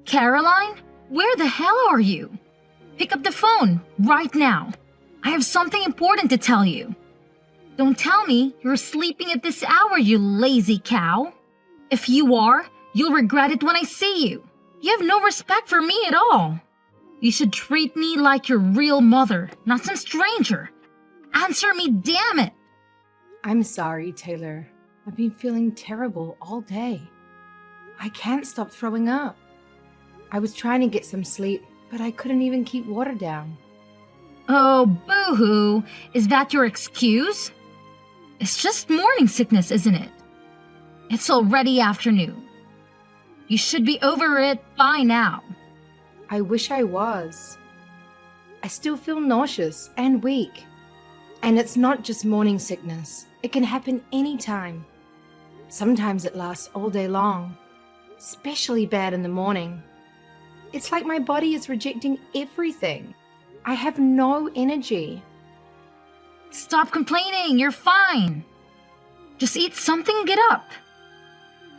Caroline? Where the hell are you? Pick up the phone right now. I have something important to tell you. Don't tell me you're sleeping at this hour, you lazy cow. If you are, you'll regret it when I see you. You have no respect for me at all. You should treat me like your real mother, not some stranger. Answer me, damn it! I'm sorry, Taylor. I've been feeling terrible all day. I can't stop throwing up. I was trying to get some sleep, but I couldn't even keep water down. Oh, boo-hoo. Is that your excuse? It's just morning sickness, isn't it? It's already afternoon. You should be over it by now. I wish I was. I still feel nauseous and weak. And it's not just morning sickness. It can happen anytime. Sometimes it lasts all day long, especially bad in the morning. It's like my body is rejecting everything. I have no energy. Stop complaining, you're fine. Just eat something and get up.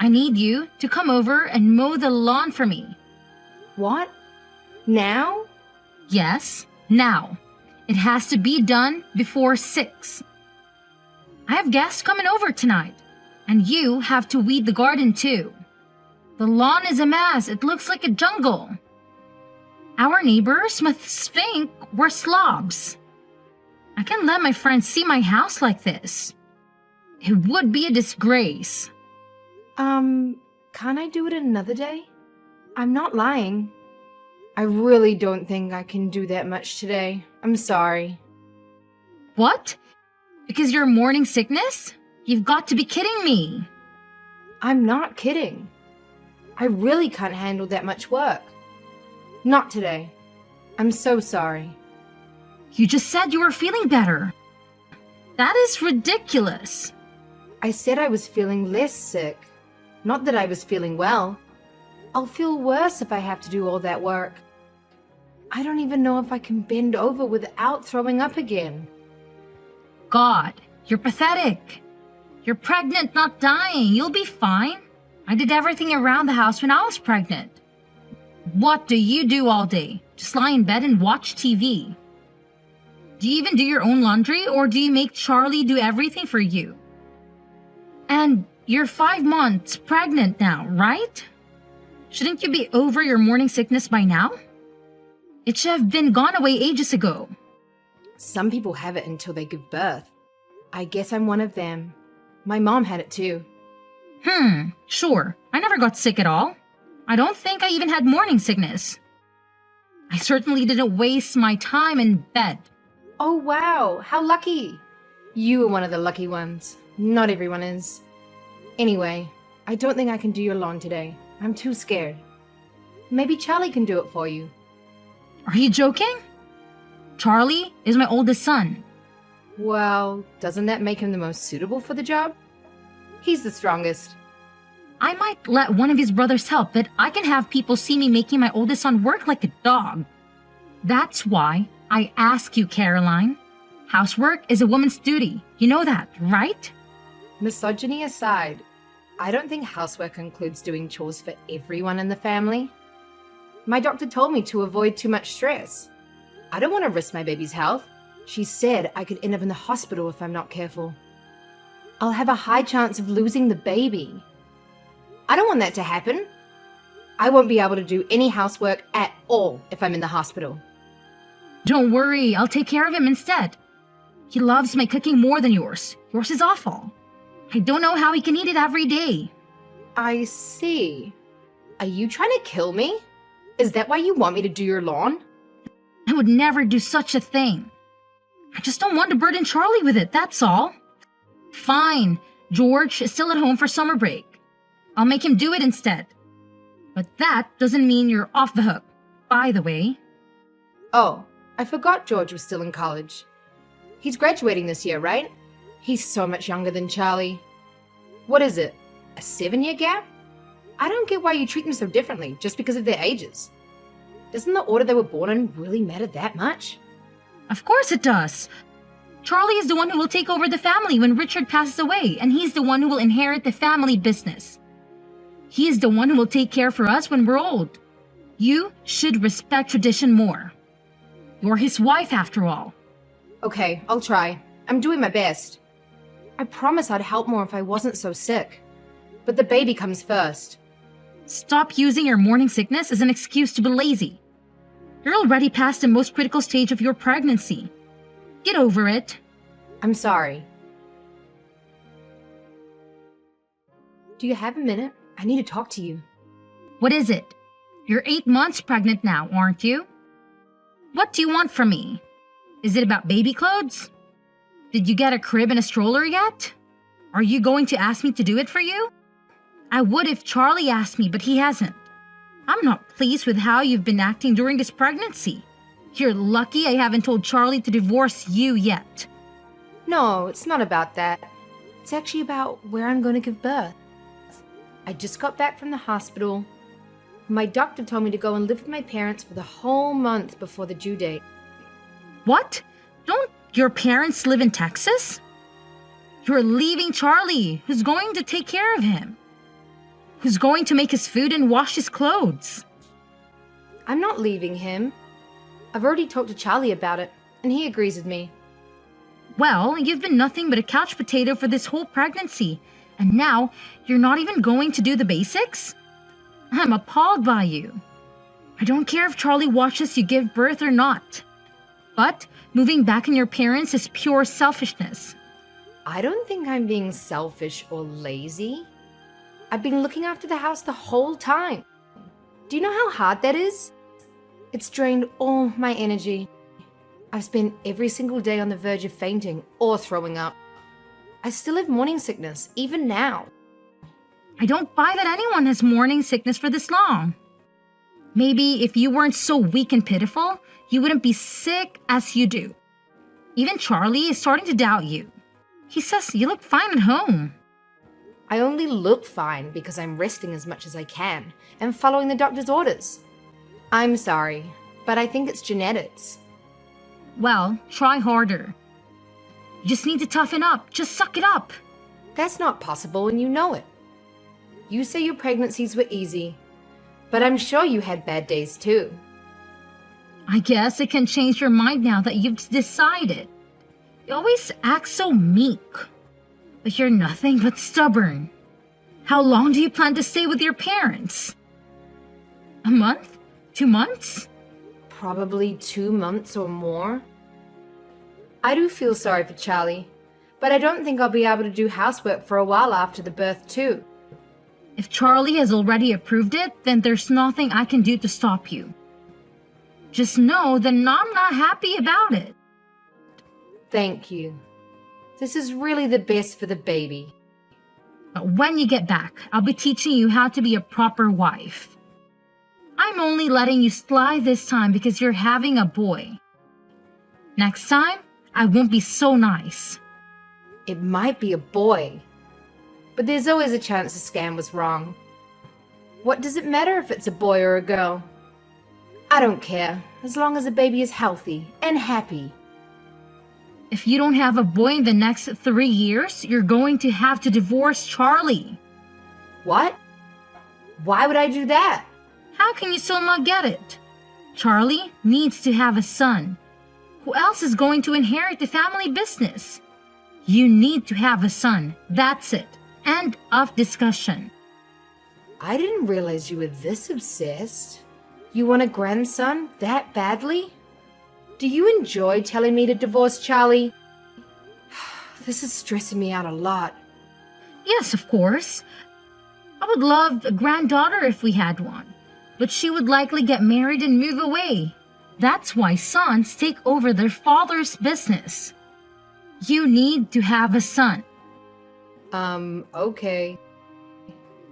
I need you to come over and mow the lawn for me. What? Now? Yes, now. It has to be done before 6. I have guests coming over tonight, and you have to weed the garden too. The lawn is a mess. It looks like a jungle. Our neighbors must think we're slobs. I can't let my friends see my house like this. It would be a disgrace. Can't I do it another day? I'm not lying. I really don't think I can do that much today. I'm sorry. What? Because you're morning sickness? You've got to be kidding me. I'm not kidding. I really can't handle that much work. Not today. I'm so sorry. You just said you were feeling better. That is ridiculous. I said I was feeling less sick. Not that I was feeling well. I'll feel worse if I have to do all that work. I don't even know if I can bend over without throwing up again. God, you're pathetic. You're pregnant, not dying. You'll be fine. I did everything around the house when I was pregnant. What do you do all day? Just lie in bed and watch TV. Do you even do your own laundry, or do you make Charlie do everything for you? And you're 5 months pregnant now, right? Shouldn't you be over your morning sickness by now? It should have been gone away ages ago. Some people have it until they give birth. I guess I'm one of them. My mom had it too. Sure. I never got sick at all. I don't think I even had morning sickness. I certainly didn't waste my time in bed. Oh wow, how lucky. You are one of the lucky ones. Not everyone is. Anyway, I don't think I can do your lawn today. I'm too scared. Maybe Charlie can do it for you. Are you joking? Charlie is my oldest son. Well, doesn't that make him the most suitable for the job? He's the strongest. I might let one of his brothers help, but I can have people see me making my oldest son work like a dog. That's why I ask you, Caroline. Housework is a woman's duty. You know that, right? Misogyny aside, I don't think housework includes doing chores for everyone in the family. My doctor told me to avoid too much stress. I don't want to risk my baby's health. She said I could end up in the hospital if I'm not careful. I'll have a high chance of losing the baby. I don't want that to happen. I won't be able to do any housework at all if I'm in the hospital. Don't worry, I'll take care of him instead. He loves my cooking more than yours. Yours is awful. I don't know how he can eat it every day. I see. Are you trying to kill me? Is that why you want me to do your lawn? I would never do such a thing. I just don't want to burden Charlie with it, that's all. Fine, George is still at home for summer break. I'll make him do it instead. But that doesn't mean you're off the hook, by the way. Oh, I forgot George was still in college. He's graduating this year, right? He's so much younger than Charlie. What is it? A 7-year gap? I don't get why you treat them so differently just because of their ages. Doesn't the order they were born in really matter that much? Of course it does. Charlie is the one who will take over the family when Richard passes away, and he's the one who will inherit the family business. He is the one who will take care for us when we're old. You should respect tradition more. You're his wife, after all. Okay, I'll try. I'm doing my best. I promise I'd help more if I wasn't so sick. But the baby comes first. Stop using your morning sickness as an excuse to be lazy. You're already past the most critical stage of your pregnancy. Get over it. I'm sorry. Do you have a minute? I need to talk to you. What is it? You're 8 months pregnant now, aren't you? What do you want from me? Is it about baby clothes? Did you get a crib and a stroller yet? Are you going to ask me to do it for you? I would if Charlie asked me, but he hasn't. I'm not pleased with how you've been acting during this pregnancy. You're lucky I haven't told Charlie to divorce you yet. No, it's not about that. It's actually about where I'm going to give birth. I just got back from the hospital. My doctor told me to go and live with my parents for the whole month before the due date. What? Don't your parents live in Texas? You're leaving Charlie, who's going to take care of him. Who's going to make his food and wash his clothes. I'm not leaving him. I've already talked to Charlie about it, and he agrees with me. Well, you've been nothing but a couch potato for this whole pregnancy, and now you're not even going to do the basics? I'm appalled by you. I don't care if Charlie watches you give birth or not. But moving back on your parents is pure selfishness. I don't think I'm being selfish or lazy. I've been looking after the house the whole time. Do you know how hard that is? It's drained all my energy. I've spent every single day on the verge of fainting or throwing up. I still have morning sickness, even now. I don't buy that anyone has morning sickness for this long. Maybe if you weren't so weak and pitiful, you wouldn't be sick as you do. Even Charlie is starting to doubt you. He says you look fine at home. I only look fine because I'm resting as much as I can and following the doctor's orders. I'm sorry, but I think it's genetics. Well, try harder. You just need to toughen up. Just suck it up. That's not possible and you know it. You say your pregnancies were easy, but I'm sure you had bad days too. I guess it can change your mind now that you've decided. You always act so meek, but you're nothing but stubborn. How long do you plan to stay with your parents? A month? 2 months? Probably 2 months or more. I do feel sorry for Charlie, but I don't think I'll be able to do housework for a while after the birth too. If Charlie has already approved it, then there's nothing I can do to stop you. Just know that I'm not happy about it. Thank you. This is really the best for the baby. But when you get back, I'll be teaching you how to be a proper wife. I'm only letting you slide this time because you're having a boy. Next time, I won't be so nice. It might be a boy, but there's always a chance the scan was wrong. What does it matter if it's a boy or a girl? I don't care, as long as the baby is healthy and happy. If you don't have a boy in the next 3 years, you're going to have to divorce Charlie. What? Why would I do that? How can you still not get it? Charlie needs to have a son. Who else is going to inherit the family business? You need to have a son. That's it. End of discussion. I didn't realize you were this obsessed. You want a grandson that badly? Do you enjoy telling me to divorce Charlie? This is stressing me out a lot. Yes, of course. I would love a granddaughter if we had one, but she would likely get married and move away. That's why sons take over their father's business. You need to have a son. Okay.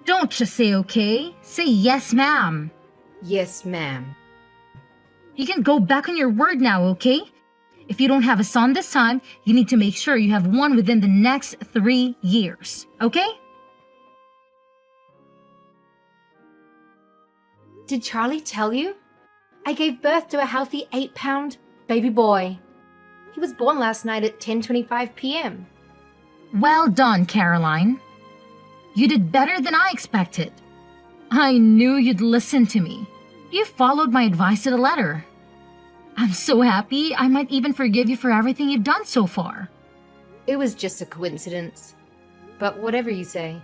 Don't just say okay. Say yes, ma'am. Yes, ma'am. You can go back on your word now, okay? If you don't have a son this time, you need to make sure you have one within the next 3 years, okay? Did Charlie tell you? I gave birth to a healthy 8-pound baby boy. He was born last night at 10:25 p.m. Well done, Caroline. You did better than I expected. I knew you'd listen to me. You followed my advice to the letter. I'm so happy I might even forgive you for everything you've done so far. It was just a coincidence. But whatever you say,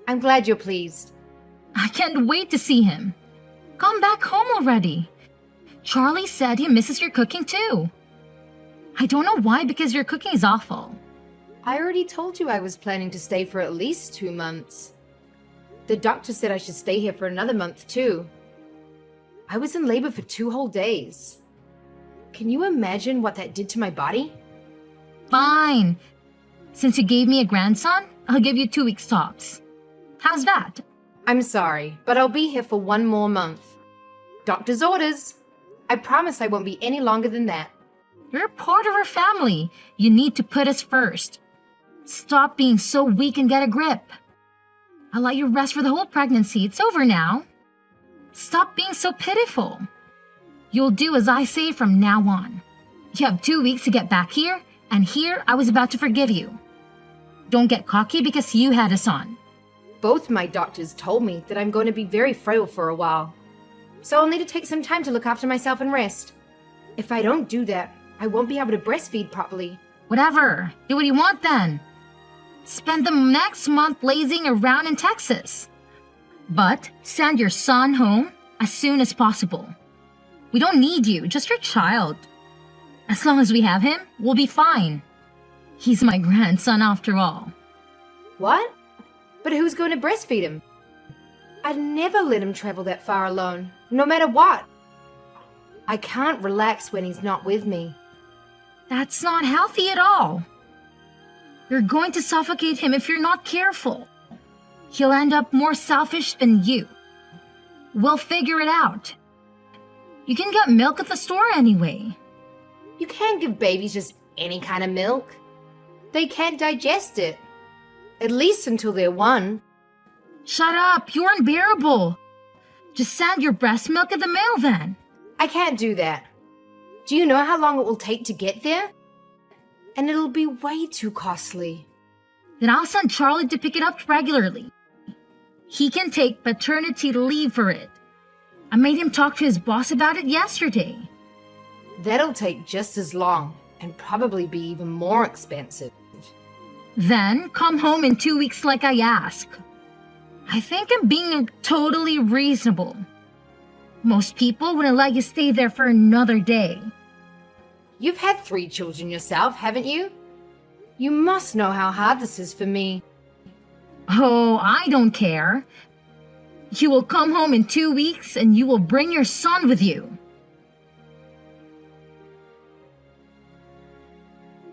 I'm glad you're pleased. I can't wait to see him. Come back home already. Charlie said he misses your cooking too. I don't know why, because your cooking is awful. I already told you I was planning to stay for at least 2 months. The doctor said I should stay here for another month too. I was in labor for 2 whole days. Can you imagine what that did to my body? Fine. Since you gave me a grandson, I'll give you 2 weeks tops. How's that? I'm sorry, but I'll be here for 1 more month. Doctor's orders. I promise I won't be any longer than that. You're a part of our family. You need to put us first. Stop being so weak and get a grip. I'll let you rest for the whole pregnancy. It's over now. Stop being so pitiful. You'll do as I say from now on. You have 2 weeks to get back here, and here I was about to forgive you. Don't get cocky because you had a son. Both my doctors told me that I'm going to be very frail for a while. So I'll need to take some time to look after myself and rest. If I don't do that, I won't be able to breastfeed properly. Whatever. Do what you want then. Spend the next month lazing around in Texas. But send your son home as soon as possible. We don't need you, just your child. As long as we have him, we'll be fine. He's my grandson after all. What? But who's going to breastfeed him? I'd never let him travel that far alone, no matter what. I can't relax when he's not with me. That's not healthy at all. You're going to suffocate him if you're not careful. He'll end up more selfish than you. We'll figure it out. You can get milk at the store anyway. You can't give babies just any kind of milk. They can't digest it. At least until they're 1. Shut up, you're unbearable. Just send your breast milk in the mail then. I can't do that. Do you know how long it will take to get there? And it'll be way too costly. Then I'll send Charlie to pick it up regularly. He can take paternity leave for it. I made him talk to his boss about it yesterday. That'll take just as long and probably be even more expensive. Then come home in 2 weeks like I ask. I think I'm being totally reasonable. Most people wouldn't let you stay there for another day. You've had 3 children yourself, haven't you? You must know how hard this is for me. Oh, I don't care. You will come home in 2 weeks and you will bring your son with you.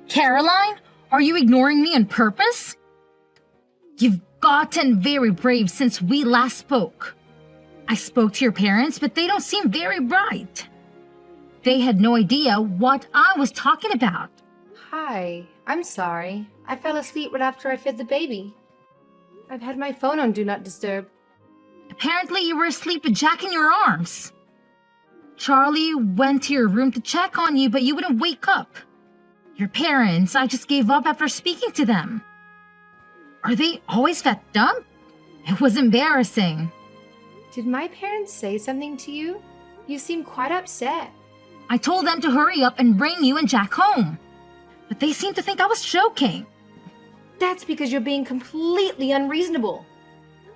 Caroline, are you ignoring me on purpose? You've gotten very brave since we last spoke. I spoke to your parents, but they don't seem very bright. They had no idea what I was talking about. Hi, I'm sorry. I fell asleep right after I fed the baby. I've had my phone on Do Not Disturb. Apparently you were asleep with Jack in your arms. Charlie went to your room to check on you, but you wouldn't wake up. Your parents, I just gave up after speaking to them. Are they always that dumb? It was embarrassing. Did my parents say something to you? You seem quite upset. I told them to hurry up and bring you and Jack home. But they seemed to think I was joking. That's because you're being completely unreasonable.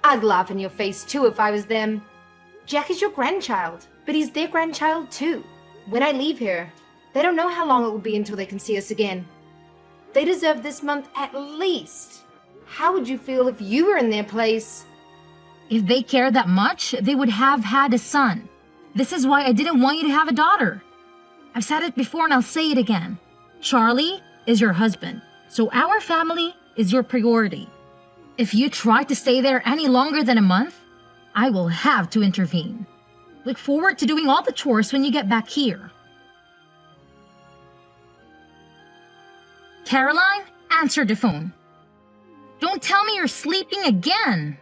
I'd laugh in your face too if I was them. Jack is your grandchild, but he's their grandchild too. When I leave here, they don't know how long it will be until they can see us again. They deserve this month at least. How would you feel if you were in their place? If they cared that much, they would have had a son. This is why I didn't want you to have a daughter. I've said it before and I'll say it again. Charlie is your husband, so our family is your priority. If you try to stay there any longer than a month, I will have to intervene. Look forward to doing all the chores when you get back here. Caroline, answer the phone. Don't tell me you're sleeping again.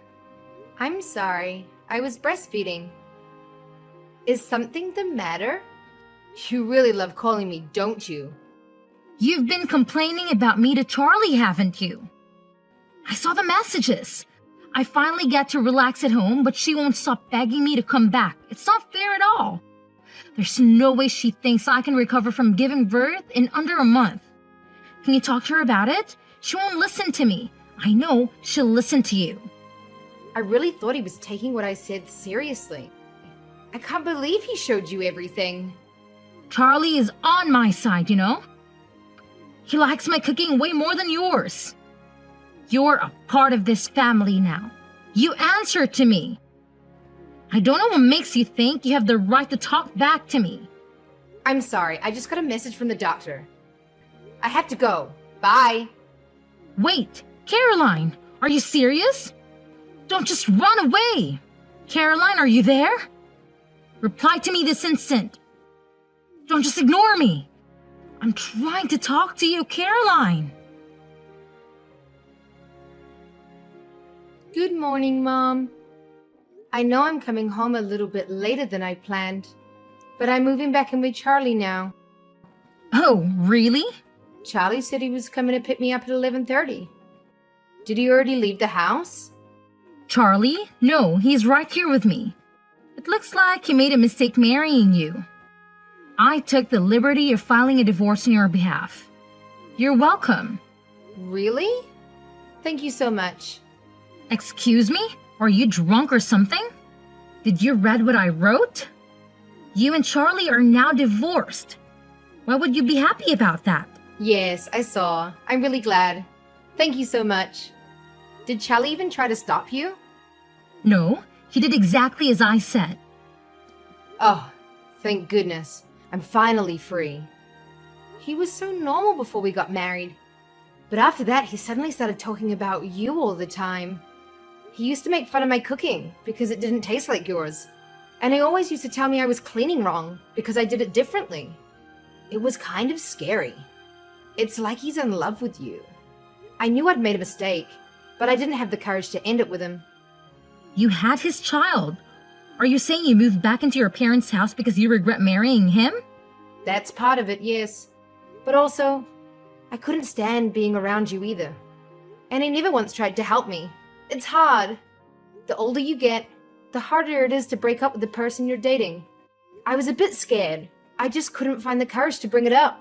I'm sorry. I was breastfeeding. Is something the matter? You really love calling me, don't you? You've been complaining about me to Charlie, haven't you? I saw the messages. I finally get to relax at home, but she won't stop begging me to come back. It's not fair at all. There's no way she thinks I can recover from giving birth in under a month. Can you talk to her about it? She won't listen to me. I know she'll listen to you. I really thought he was taking what I said seriously. I can't believe he showed you everything. Charlie is on my side, you know? He likes my cooking way more than yours. You're a part of this family now. You answer to me. I don't know what makes you think you have the right to talk back to me. I'm sorry, I just got a message from the doctor. I have to go. Bye. Wait, Caroline, are you serious? Don't just run away. Caroline, are you there? Reply to me this instant. Don't just ignore me. I'm trying to talk to you, Caroline. Good morning, Mom. I know I'm coming home a little bit later than I planned, but I'm moving back in with Charlie now. Oh, really? Charlie said he was coming to pick me up at 11:30. Did he already leave the house? Charlie? No, he's right here with me. It looks like he made a mistake marrying you. I took the liberty of filing a divorce on your behalf. You're welcome. Really? Thank you so much. Excuse me? Are you drunk or something? Did you read what I wrote? You and Charlie are now divorced. Why would you be happy about that? Yes, I saw. I'm really glad. Thank you so much. Did Charlie even try to stop you? No, he did exactly as I said. Oh, thank goodness. I'm finally free. He was so normal before we got married. But after that, he suddenly started talking about you all the time. He used to make fun of my cooking because it didn't taste like yours. And he always used to tell me I was cleaning wrong because I did it differently. It was kind of scary. It's like he's in love with you. I knew I'd made a mistake, but I didn't have the courage to end it with him. You had his child. Are you saying you moved back into your parents' house because you regret marrying him? That's part of it, yes. But also, I couldn't stand being around you either. And he never once tried to help me. It's hard. The older you get, the harder it is to break up with the person you're dating. I was a bit scared. I just couldn't find the courage to bring it up.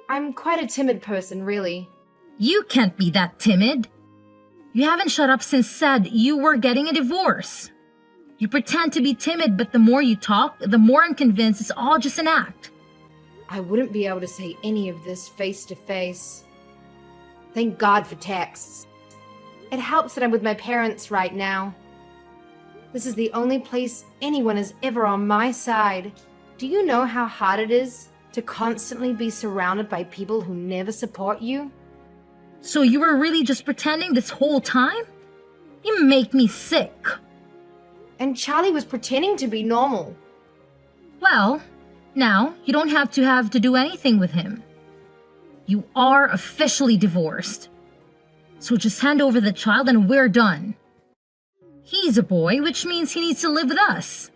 I'm quite a timid person, really. You can't be that timid. You haven't shut up since said you were getting a divorce. You pretend to be timid, but the more you talk, the more I'm convinced it's all just an act. I wouldn't be able to say any of this face to face. Thank God for texts. It helps that I'm with my parents right now. This is the only place anyone is ever on my side. Do you know how hard it is to constantly be surrounded by people who never support you? So you were really just pretending this whole time? You make me sick. And Charlie was pretending to be normal. Well, now you don't have to do anything with him. You are officially divorced. So just hand over the child and we're done. He's a boy, which means he needs to live with us.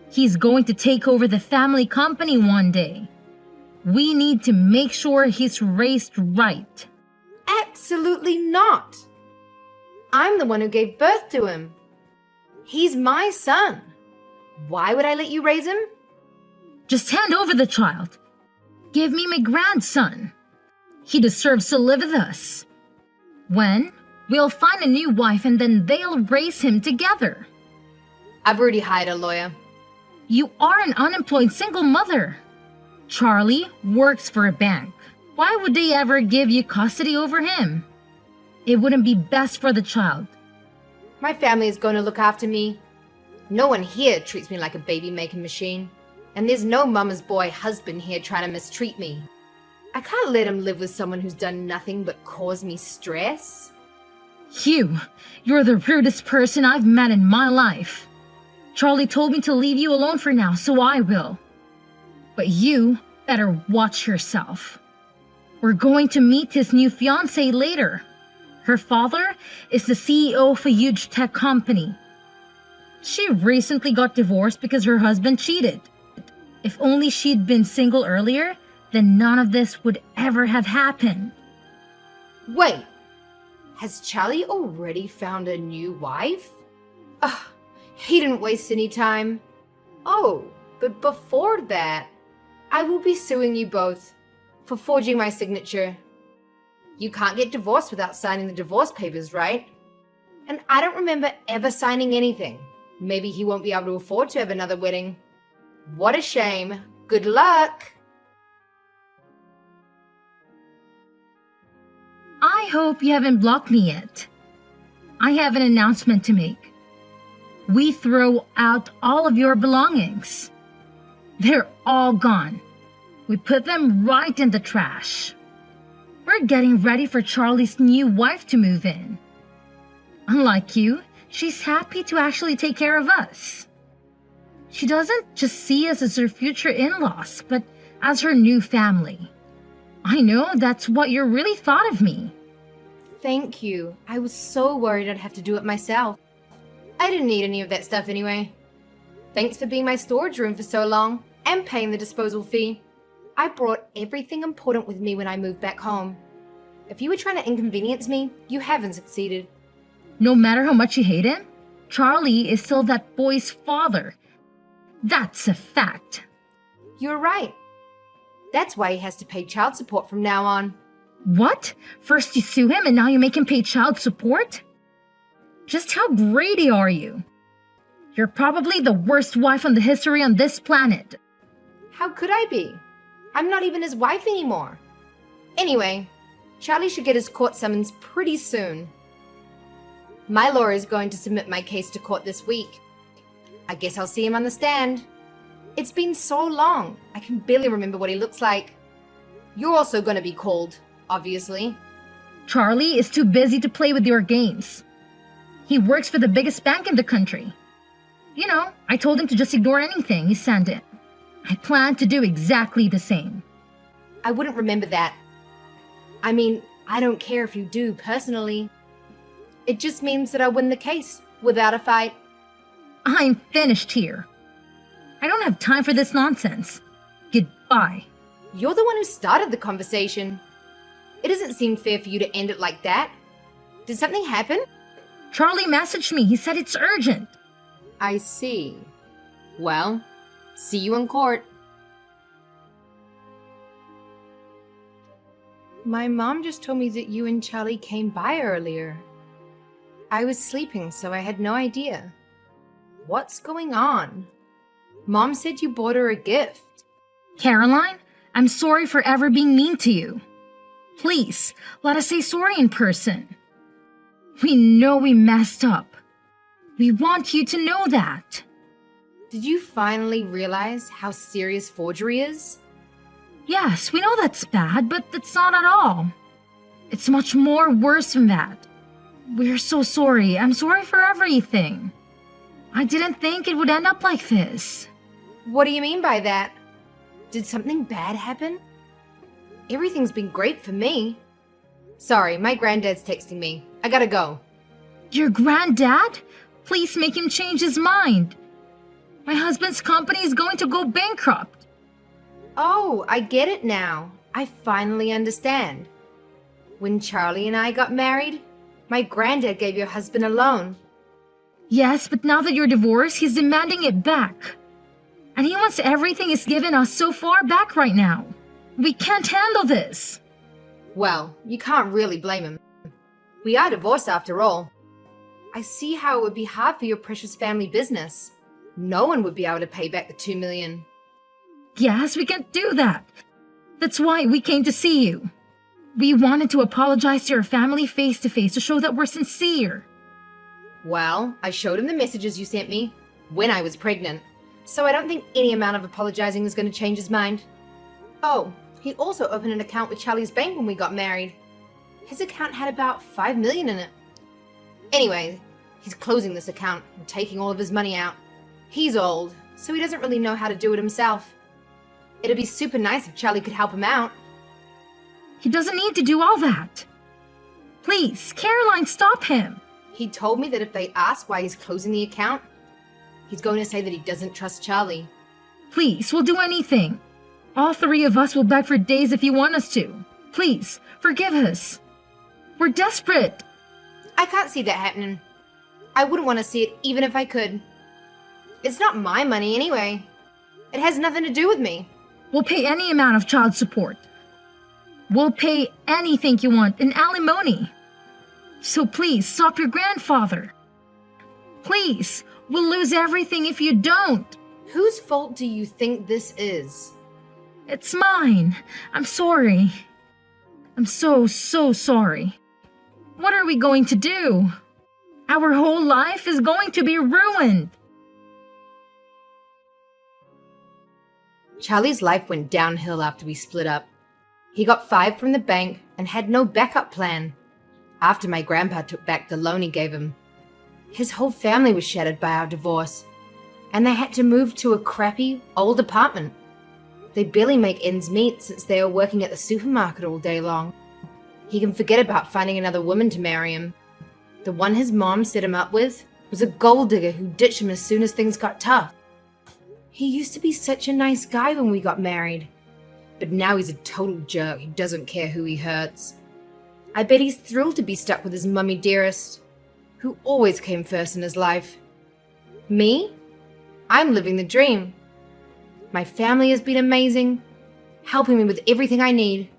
He's going to take over the family company one day. We need to make sure he's raised right. Absolutely not. I'm the one who gave birth to him. He's my son. Why would I let you raise him? Just hand over the child. Give me my grandson. He deserves to live with us. When? We'll find a new wife and then they'll raise him together. I've already hired a lawyer. You are an unemployed single mother. Charlie works for a bank. Why would they ever give you custody over him? It wouldn't be best for the child. My family is going to look after me. No one here treats me like a baby-making machine. And there's no mama's boy husband here trying to mistreat me. I can't let him live with someone who's done nothing but cause me stress. Hugh, you're the rudest person I've met in my life. Charlie told me to leave you alone for now, so I will. But you better watch yourself. We're going to meet his new fiancée later. Her father is the CEO of a huge tech company. She recently got divorced because her husband cheated. If only she'd been single earlier, then none of this would ever have happened. Wait, has Charlie already found a new wife? Ugh, he didn't waste any time. Oh, But before that, I will be suing you both for forging my signature. You can't get divorced without signing the divorce papers, right? And I don't remember ever signing anything. Maybe he won't be able to afford to have another wedding. What a shame. Good luck. I hope you haven't blocked me yet. I have an announcement to make. We throw out all of your belongings. They're all gone. We put them right in the trash. We're getting ready for Charlie's new wife to move in. Unlike you, she's happy to actually take care of us. She doesn't just see us as her future in-laws, but as her new family. I know that's what you really thought of me. Thank you. I was so worried I'd have to do it myself. I didn't need any of that stuff anyway. Thanks for being my storage room for so long and paying the disposal fee. I brought everything important with me when I moved back home. If you were trying to inconvenience me, you haven't succeeded. No matter how much you hate him, Charlie is still that boy's father. That's a fact. You're right. That's why he has to pay child support from now on. What? First you sue him and now you make him pay child support? Just how greedy are you? You're probably the worst wife on the history on this planet. How could I be? I'm not even his wife anymore. Anyway, Charlie should get his court summons pretty soon. My lawyer is going to submit my case to court this week. I guess I'll see him on the stand. It's been so long, I can barely remember what he looks like. You're also going to be called, obviously. Charlie is too busy to play with your games. He works for the biggest bank in the country. You know, I told him to just ignore anything you send in. I plan to do exactly the same. I wouldn't remember that. I mean, I don't care if you do, personally. It just means that I win the case, without a fight. I'm finished here. I don't have time for this nonsense. Goodbye. You're the one who started the conversation. It doesn't seem fair for you to end it like that. Did something happen? Charlie messaged me. He said it's urgent. I see. Well, see you in court. My mom just told me that you and Charlie came by earlier. I was sleeping, so I had no idea. What's going on? Mom said you bought her a gift. Caroline, I'm sorry for ever being mean to you. Please, let us say sorry in person. We know we messed up. We want you to know that. Did you finally realize how serious forgery is? Yes, we know that's bad, but that's not at all. It's much more worse than that. We're so sorry. I'm sorry for everything. I didn't think it would end up like this. What do you mean by that? Did something bad happen? Everything's been great for me. Sorry, my granddad's texting me. I gotta go. Your granddad? Please make him change his mind. My husband's company is going to go bankrupt. Oh, I get it now. I finally understand. When Charlie and I got married, my granddad gave your husband a loan. Yes, but now that you're divorced, he's demanding it back. And he wants everything he's given us so far back right now. We can't handle this. Well, you can't really blame him. We are divorced after all. I see how it would be hard for your precious family business. No one would be able to pay back the $2 million. Yes, we can't do that. That's why we came to see you. We wanted to apologize to your family face to face to show that we're sincere. Well, I showed him the messages you sent me when I was pregnant, so I don't think any amount of apologizing is going to change his mind. Oh, he also opened an account with Charlie's bank when we got married. His account had about $5 million in it. Anyway, he's closing this account and taking all of his money out. He's old, so he doesn't really know how to do it himself. It'd be super nice if Charlie could help him out. He doesn't need to do all that. Please, Caroline, stop him. He told me that if they ask why he's closing the account, he's going to say that he doesn't trust Charlie. Please, we'll do anything. All three of us will beg for days if you want us to. Please, forgive us. We're desperate. I can't see that happening. I wouldn't want to see it even if I could. It's not my money anyway. It has nothing to do with me. We'll pay any amount of child support. We'll pay anything you want in alimony. So please, stop your grandfather. Please, we'll lose everything if you don't. Whose fault do you think this is? It's mine. I'm sorry. I'm so sorry. What are we going to do? Our whole life is going to be ruined. Charlie's life went downhill after we split up. He got fired from the bank and had no backup plan. After my grandpa took back the loan he gave him, his whole family was shattered by our divorce, and they had to move to a crappy, old apartment. They barely make ends meet since they are working at the supermarket all day long. He can forget about finding another woman to marry him. The one his mom set him up with was a gold digger who ditched him as soon as things got tough. He used to be such a nice guy when we got married, but now he's a total jerk who doesn't care who he hurts. I bet he's thrilled to be stuck with his mummy dearest, who always came first in his life. Me? I'm living the dream. My family has been amazing, helping me with everything I need.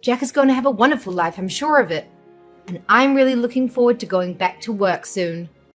Jack is going to have a wonderful life, I'm sure of it. And I'm really looking forward to going back to work soon.